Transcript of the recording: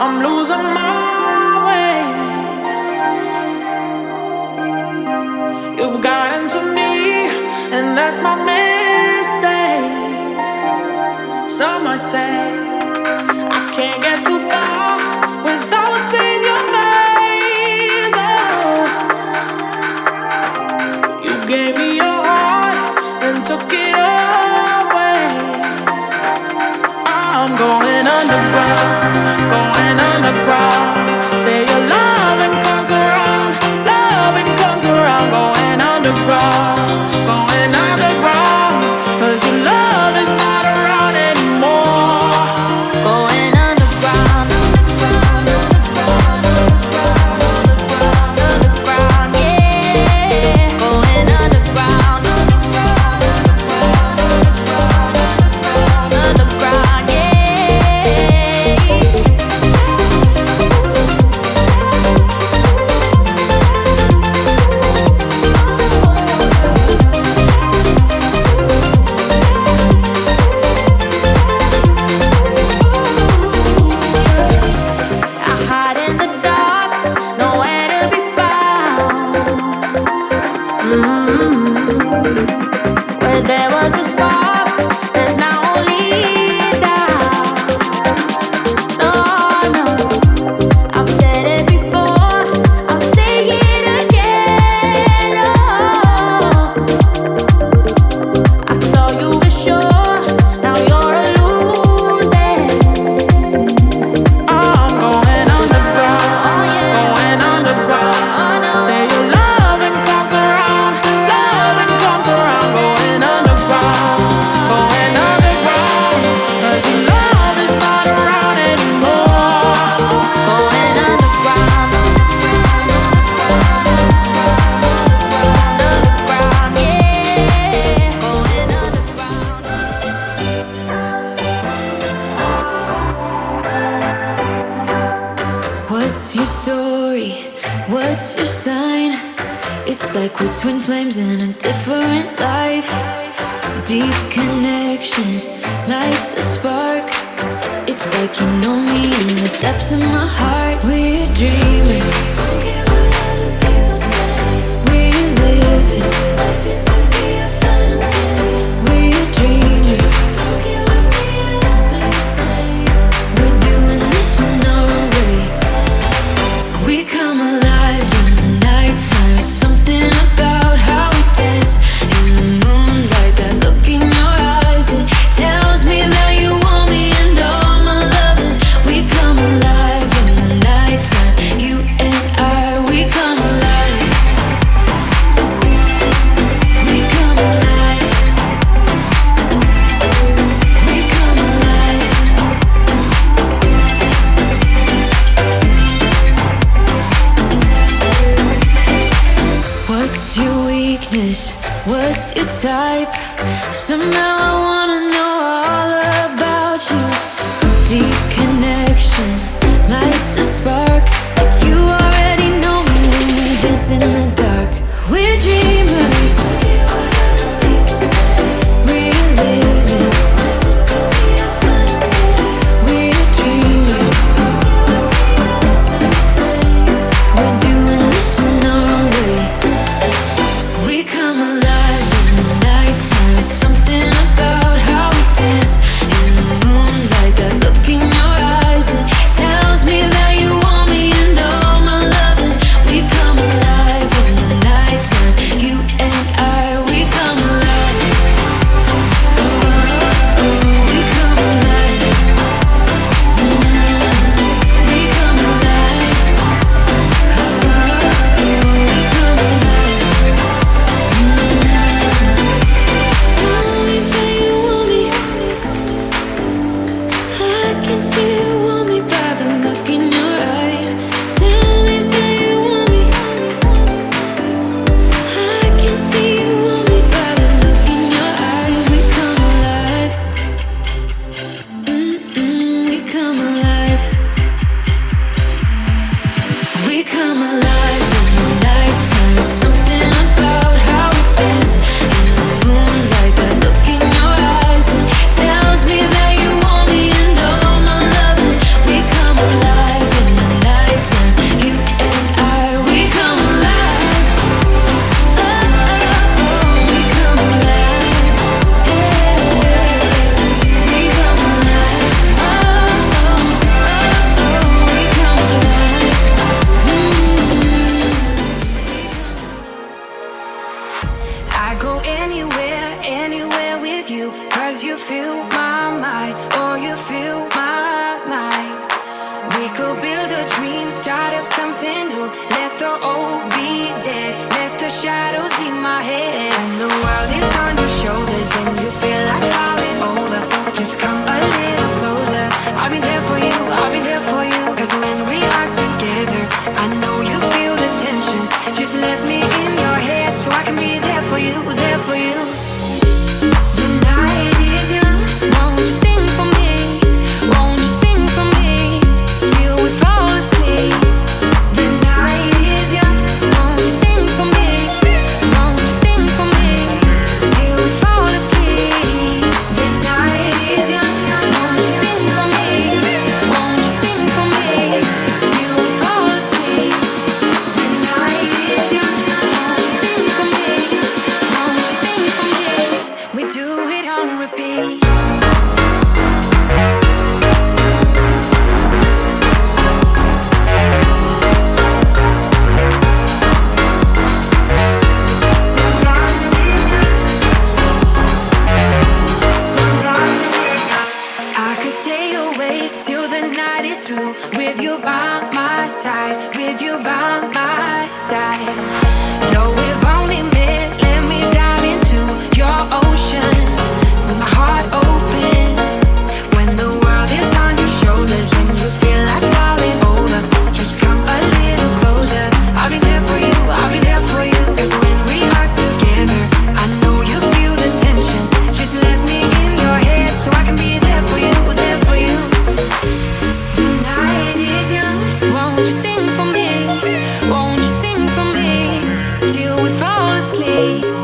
I'm losing my way. You've gotten to me, and that's my mistake. Some might say I can't get too far without seeing your face. Oh, you gave me your heart and took it away. I'm going underground, going underground. Say your loving comes around, loving comes around. Going underground, going underground. 'Cause your love is not around anymore. Going underground, underground, underground, underground, underground, yeah. Going underground, underground, underground, underground, underground, yeah. I hide in the dark, nowhere to be found. Where there was a spark, there's now only doubt. No, no, I've said it before, I'll say it again. Oh, I thought you were sure, now you're a losing. I'm going underground, oh yeah, going underground. Oh no, say your loving comes around, loving comes around. Going underground, going underground. 'Cause your love is not around anymore. Going underground, underground, yeah. Going underground. What's your story? What's your sign? It's like we're twin flames in a different life. Deep connection lights a spark. It's like you know me in the depths of my heart. We're dreamers. Don't care what other people say. We're living like this could be a final day. We're dreamers. Don't care what the others say. We're doing this in our own way. We come alive in the nighttime. It's something about how we dance in the moonlight. That look in your eyes, it tells me that you want me and all my loving. We come alive in the nighttime. You and I, we come alive. We come alive. We come alive. What's your weakness? What's your type? Somehow I wanna know all about you. Deep connection lights a spark. You already know me when we dance in the dark. We're dreamers. We're living like this could be a final day. We're dreamers. We're doing this in our own way. We come alive in the nighttime. It's something about how we dance in the moonlight. That look in your eyes, it tells me that you want me and all my loving. We come alive in the nighttime. You and I, go anywhere with you. 'Cause you fill my mind, or you fill my mind. We could build a dream, start up something new. Let the old be dead, let the shadows leave my head. When the world is on your shoulders and you feel like falling over, just come a little closer. I'll be there for you, I'll be there for you. 'Cause when we are together, I know you feel the tension. Just let me in your head so I can be there for you, there for you. The night is young, won't you sing for me? Won't you sing for me till we fall asleep? The night is young, won't you sing for me? Won't you sing for me till we fall asleep? The night is young, won't you sing for me? Won't you sing for me till we fall asleep? The night is young, won't you sing for me? Won't you sing for me? We do it on repeat. I could stay awake till the night is through, with you by my side, with you by my side. Though we've only met, let me dive into your ocean with my heart open. When the world is on your shoulders and you feel like falling over, just come a little closer. I'll be there for you, I'll be there for you. 'Cause when we are together, I know you feel the tension. Just let me in your head so I can be there for you, there for you. The night is young, won't you sing for me? Won't you sing for me till we fall asleep?